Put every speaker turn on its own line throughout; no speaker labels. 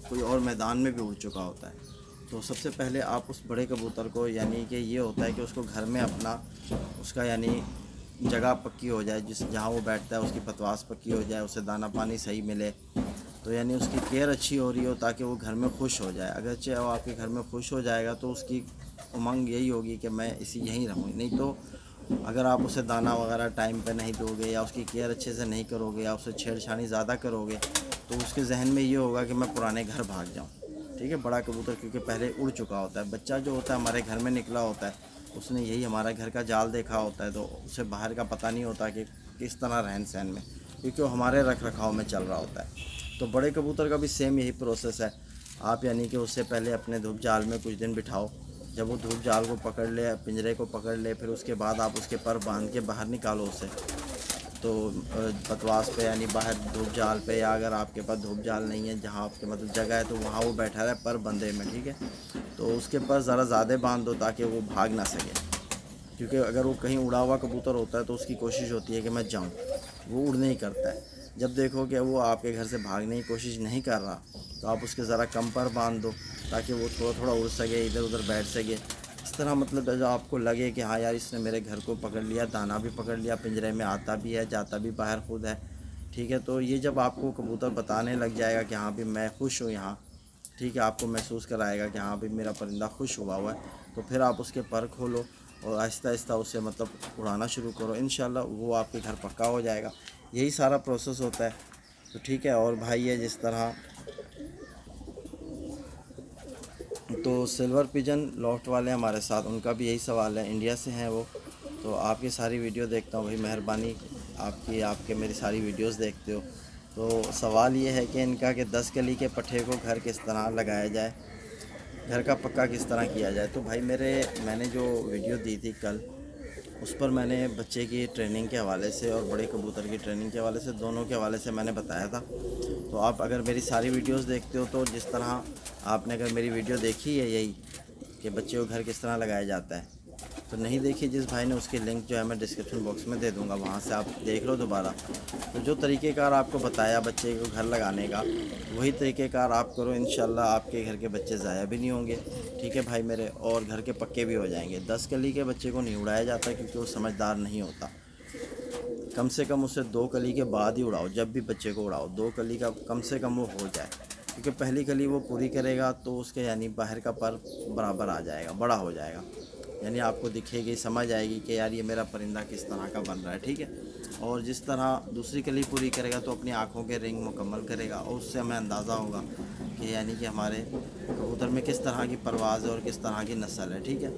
کوئی اور میدان میں بھی اڑ چکا ہوتا ہے۔ تو سب سے پہلے آپ اس بڑے کبوتر کو یعنی کہ یہ ہوتا ہے کہ اس کو گھر میں اپنا اس کا یعنی جگہ پکی ہو جائے، جہاں وہ بیٹھتا ہے اس کی پتواس پکی ہو جائے، اسے دانہ پانی صحیح ملے، تو یعنی اس کی کیئر اچھی ہو رہی ہو تاکہ وہ گھر میں خوش ہو جائے۔ اگرچہ وہ آپ کے گھر میں خوش ہو جائے گا تو اس کی امنگ یہی ہوگی کہ میں یہیں رہوں، نہیں تو اگر آپ اسے دانہ وغیرہ ٹائم پہ نہیں دو گے یا اس کی کیئر اچھے سے نہیں کرو گے یا اسے چھیڑ چھاڑی زیادہ کرو گے تو اس کے ذہن میں یہ ہوگا کہ میں پرانے گھر بھاگ جاؤں، ٹھیک ہے۔ بڑا کبوتر کیونکہ پہلے اڑ چکا ہوتا ہے، بچہ جو ہوتا ہے ہمارے گھر میں نکلا ہوتا ہے، اس نے یہی ہمارا گھر کا جال دیکھا ہوتا ہے، تو اسے باہر کا پتہ نہیں ہوتا کہ کس طرح رہن سہن میں، کیونکہ وہ ہمارے رکھ رکھاؤ میں چل رہا ہوتا ہے۔ تو بڑے کبوتر کا بھی سیم یہی پروسیس ہے، آپ یعنی کہ اس سے پہلے اپنے دھوپ جال میں کچھ دن بٹھاؤ، جب وہ دھوپ جال کو پکڑ لے، پنجرے کو پکڑ لے، پھر اس کے بعد آپ اس کے پر باندھ کے باہر نکالو اسے، تو پتواس پہ یعنی باہر دھوپ جال پہ، یا اگر آپ کے پاس دھوپ جال نہیں ہے جہاں آپ کے مطلب جگہ ہے تو وہاں وہ بیٹھا رہے پر بندے میں، ٹھیک ہے۔ تو اس کے پر ذرا زیادہ باندھ دو تاکہ وہ بھاگ نہ سکے، کیونکہ اگر وہ کہیں اڑا ہوا کبوتر ہوتا ہے تو اس کی کوشش ہوتی ہے کہ میں جاؤں، وہ اڑ نہیں کرتا ہے۔ جب دیکھو کہ وہ آپ کے گھر سے بھاگنے کی کوشش نہیں کر رہا تو آپ اس کے ذرا کم پر باندھ دو تاکہ وہ تھوڑا تھوڑا اڑ سکے، ادھر ادھر بیٹھ سکے۔ اس طرح مطلب جب آپ کو لگے کہ ہاں یار اس نے میرے گھر کو پکڑ لیا، دانہ بھی پکڑ لیا، پنجرے میں آتا بھی ہے جاتا بھی باہر خود ہے، ٹھیک ہے، تو یہ جب آپ کو کبوتر بتانے لگ جائے گا کہ ہاں بھی میں خوش ہوں یہاں، ٹھیک ہے، آپ کو محسوس کرائے گا کہ ہاں بھی میرا پرندہ خوش ہوا ہے، تو پھر آپ اس کے پر کھولو اور آہستہ آہستہ اسے مطلب اڑانا شروع کرو، انشاءاللہ وہ آپ کے گھر پکا ہو جائے گا۔ یہی سارا پروسیس ہوتا ہے، تو ٹھیک ہے۔ اور بھائی ہے جس طرح تو سلور پجن لافٹ والے ہمارے ساتھ، ان کا بھی یہی سوال ہے، انڈیا سے ہیں وہ، تو آپ کی ساری ویڈیو دیکھتا ہوں بھائی، مہربانی آپ کے میری ساری ویڈیوز دیکھتے ہو۔ تو سوال یہ ہے کہ ان کا کہ 10 کلی کے پٹھے کو گھر کس طرح لگایا جائے، گھر کا پکا کس طرح کیا جائے۔ تو بھائی میں نے جو ویڈیو دی تھی کل، اس پر میں نے بچے کی ٹریننگ کے حوالے سے اور بڑے کبوتر کی ٹریننگ کے حوالے سے، دونوں کے حوالے سے میں نے بتایا تھا۔ تو آپ اگر میری ساری ویڈیوز دیکھتے ہو تو جس طرح آپ نے اگر میری ویڈیو دیکھی ہے یہی کہ بچے کو گھر کس طرح لگایا جاتا ہے، تو نہیں دیکھی جس بھائی نے، اس کی لنک جو ہے میں ڈسکرپشن باکس میں دے دوں گا، وہاں سے آپ دیکھ لو دوبارہ۔ تو جو طریقہ کار آپ کو بتایا بچے کو گھر لگانے کا، وہی طریقہ کار آپ کرو، انشاءاللہ آپ کے گھر کے بچے ضائع بھی نہیں ہوں گے، ٹھیک ہے بھائی میرے، اور گھر کے پکے بھی ہو جائیں گے۔ 10 کلی کے بچے کو نہیں اڑایا جاتا کیونکہ وہ سمجھدار نہیں ہوتا، کم سے کم اسے 2 کلی کے بعد ہی اڑاؤ، جب بھی بچے کو اڑاؤ 2 کلی کا کم سے کم وہ ہو جائے، کیونکہ پہلی کلی وہ پوری کرے گا تو اس کے یعنی باہر کا پر برابر آ جائے گا، بڑا ہو جائے گا، یعنی آپ کو دکھے گی، سمجھ آئے گی کہ یار یہ میرا پرندہ کس طرح کا بن رہا ہے، ٹھیک ہے۔ اور جس طرح دوسری کلی پوری کرے گا تو اپنی آنکھوں کے رنگ مکمل کرے گا، اور اس سے ہمیں اندازہ ہوگا کہ یعنی کہ ہمارے کبوتر میں کس طرح کی پرواز ہے اور کس طرح کی نسل ہے، ٹھیک ہے۔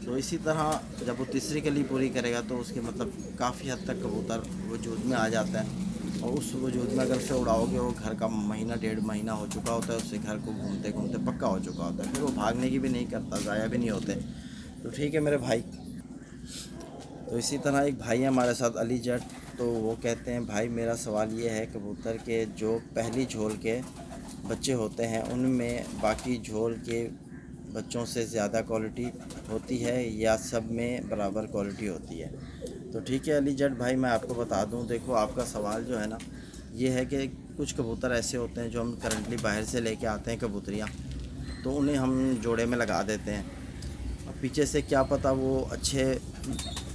تو اسی طرح جب وہ تیسری کلی پوری کرے گا تو اس کے مطلب کافی حد تک کبوتر وجود میں آ جاتا ہے، اور اس وجود میں اگر اسے اڑاؤ گے، وہ گھر کا مہینہ 1.5 مہینہ ہو چکا ہوتا ہے، اس سے گھر کو گھومتے گھومتے پکا ہو چکا ہوتا ہے، پھر وہ بھاگنے کی بھی نہیں کرتا، ضائع بھی نہیں ہوتے۔ تو ٹھیک ہے میرے بھائی۔ تو اسی طرح ایک بھائی ہے ہمارے ساتھ علی جٹ، تو وہ کہتے ہیں بھائی میرا سوال یہ ہے کبوتر کے جو پہلی جھول کے بچے ہوتے ہیں ان میں باقی جھول کے بچوں سے زیادہ کوالٹی ہوتی ہے یا سب میں برابر کوالٹی ہوتی ہے؟ تو ٹھیک ہے علی جٹ بھائی، میں آپ کو بتا دوں، دیکھو آپ کا سوال جو ہے نا یہ ہے کہ کچھ کبوتر ایسے ہوتے ہیں جو ہم کرنٹلی باہر سے لے کے آتے ہیں کبوتریاں، تو انہیں ہم جوڑے میں لگا دیتے ہیں، اب پیچھے سے کیا پتہ وہ اچھے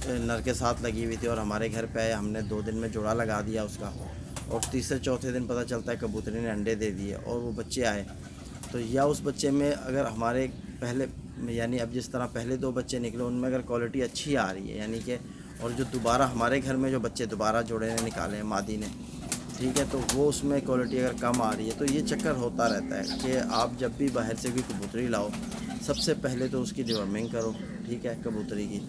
نر کے ساتھ لگی ہوئی تھی اور ہمارے گھر پہ آئے، ہم نے 2 دن میں جوڑا لگا دیا اس کا، اور تیسرے چوتھے دن پتہ چلتا ہے کبوتری نے انڈے دے دیے اور وہ بچے آئے، تو یا اس بچے میں اگر ہمارے پہلے یعنی اب جس طرح پہلے 2 بچے نکلے ان میں اگر کوالٹی اچھی آ رہی ہے، یعنی کہ اور جو دوبارہ ہمارے گھر میں جو بچے دوبارہ جوڑے نے نکالے ہیں مادی نے، ٹھیک ہے، تو وہ اس میں کوالٹی اگر کم آ رہی ہے، تو یہ چکر ہوتا رہتا ہے کہ آپ جب بھی باہر سے کوئی کبوتری لاؤ سب سے پہلے تو اس کی ڈیورمنگ کرو، ٹھیک ہے، کبوتری کی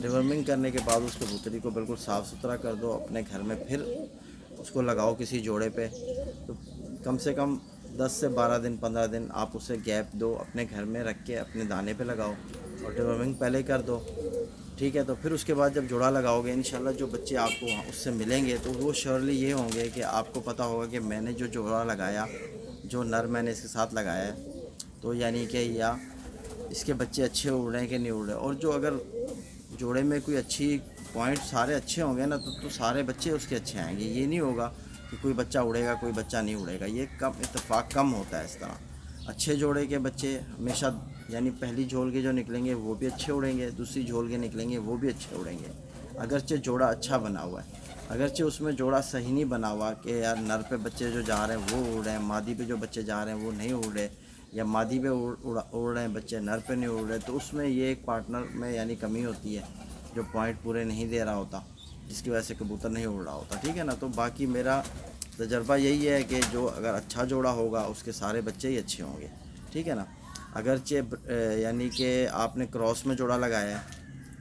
ڈیورمنگ کرنے کے بعد اس کبوتری کو بالکل صاف ستھرا کر دو اپنے گھر میں، پھر اس کو لگاؤ کسی جوڑے پہ، تو کم سے کم 10 سے 12 دن 15 دن آپ اسے گیپ دو، اپنے گھر میں رکھ کے اپنے دانے پہ لگاؤ اور ڈیورمنگ پہلے کر دو، ٹھیک ہے۔ تو پھر اس کے بعد جب جوڑا لگاؤ گے انشاءاللہ جو بچے آپ کو اس سے ملیں گے تو وہ شیورلی یہ ہوں گے کہ آپ کو پتہ ہوگا کہ میں نے جو جوڑا لگایا، جو نر میں نے اس کے ساتھ لگایا ہے، تو یعنی کہ یا اس کے بچے اچھے اڑ رہے ہیں کہ نہیں اڑ رہے، اور جو اگر جوڑے میں کوئی اچھی پوائنٹ سارے اچھے ہوں گے نا تو سارے بچے اس کے اچھے آئیں گے، یہ نہیں ہوگا کہ کوئی بچہ اڑے گا کوئی بچہ نہیں اڑے گا، یہ کم اتفاق کم ہوتا ہے اس طرح۔ اچھے جوڑے کے بچے ہمیشہ یعنی پہلی جھول کے جو نکلیں گے وہ بھی اچھے اڑیں گے، دوسری جھول کے نکلیں گے وہ بھی اچھے اڑیں گے، اگرچہ جوڑا اچھا بنا ہوا ہے۔ اگرچہ اس میں جوڑا صحیح نہیں بنا ہوا کہ یار نر پہ بچے جو جا رہے ہیں وہ اڑ رہے ہیں، مادی پہ جو بچے جا رہے ہیں وہ نہیں اڑ رہے، یا مادی پہ اڑ رہے ہیں بچے نر پہ نہیں اڑ رہے، تو اس میں یہ ایک پارٹنر میں یعنی کمی ہوتی ہے جو پوائنٹ پورے نہیں دے رہا ہوتا، جس کی وجہ سے کبوتر نہیں اڑ رہا ہوتا، ٹھیک ہے نا۔ تو باقی میرا تجربہ یہی ہے کہ جو اگر اچھا جوڑا ہوگا اس کے سارے بچے ہی اچھے ہوں گے، ٹھیک ہے نا۔ اگرچہ یعنی کہ آپ نے کراس میں جوڑا لگایا ہے،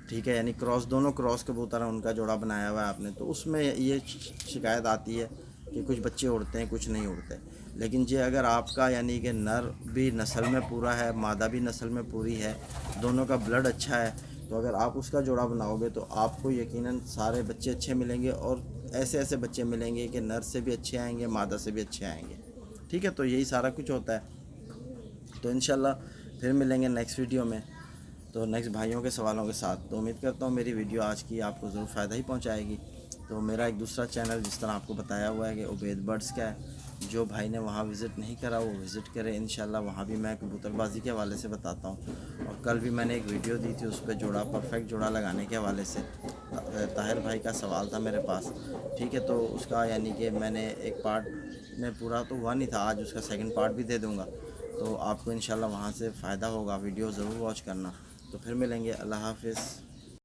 ٹھیک ہے، یعنی کراس دونوں کراس کبوتر ہیں ان کا جوڑا بنایا ہوا ہے آپ نے، تو اس میں یہ شکایت آتی ہے کہ کچھ بچے اڑتے ہیں کچھ نہیں اڑتے۔ لیکن یہ اگر آپ کا یعنی کہ نر بھی نسل میں پورا ہے، مادہ بھی نسل میں پوری ہے، دونوں کا بلڈ اچھا ہے، تو اگر آپ اس کا جوڑا بناؤ گے تو آپ کو یقیناً سارے بچے اچھے ملیں گے، اور ایسے ایسے بچے ملیں گے کہ نر سے بھی اچھے آئیں گے، مادہ سے بھی اچھے آئیں گے، ٹھیک ہے۔ تو یہی سارا کچھ ہوتا ہے۔ تو انشاءاللہ پھر ملیں گے نیکسٹ ویڈیو میں، تو نیکسٹ بھائیوں کے سوالوں کے ساتھ۔ تو امید کرتا ہوں میری ویڈیو آج کی آپ کو ضرور فائدہ ہی پہنچائے گی۔ تو میرا ایک دوسرا چینل جس طرح آپ کو بتایا ہوا ہے کہ عبید برڈز کا ہے، جو بھائی نے وہاں وزٹ نہیں کرا وہ وزٹ کرے، انشاءاللہ وہاں بھی میں کبوتر بازی کے حوالے سے بتاتا ہوں۔ اور کل بھی میں نے ایک ویڈیو دی تھی اس پہ جوڑا پرفیکٹ جوڑا لگانے کے حوالے سے، طاہر بھائی کا سوال تھا میرے پاس، ٹھیک ہے۔ تو اس کا یعنی کہ میں نے ایک پارٹ میں پورا تو ہوا نہیں تھا، آج اس کا سیکنڈ پارٹ بھی دے دوں گا، تو آپ کو انشاءاللہ وہاں سے فائدہ ہوگا، ویڈیو ضرور واچ کرنا۔ تو پھر ملیں گے، اللہ حافظ۔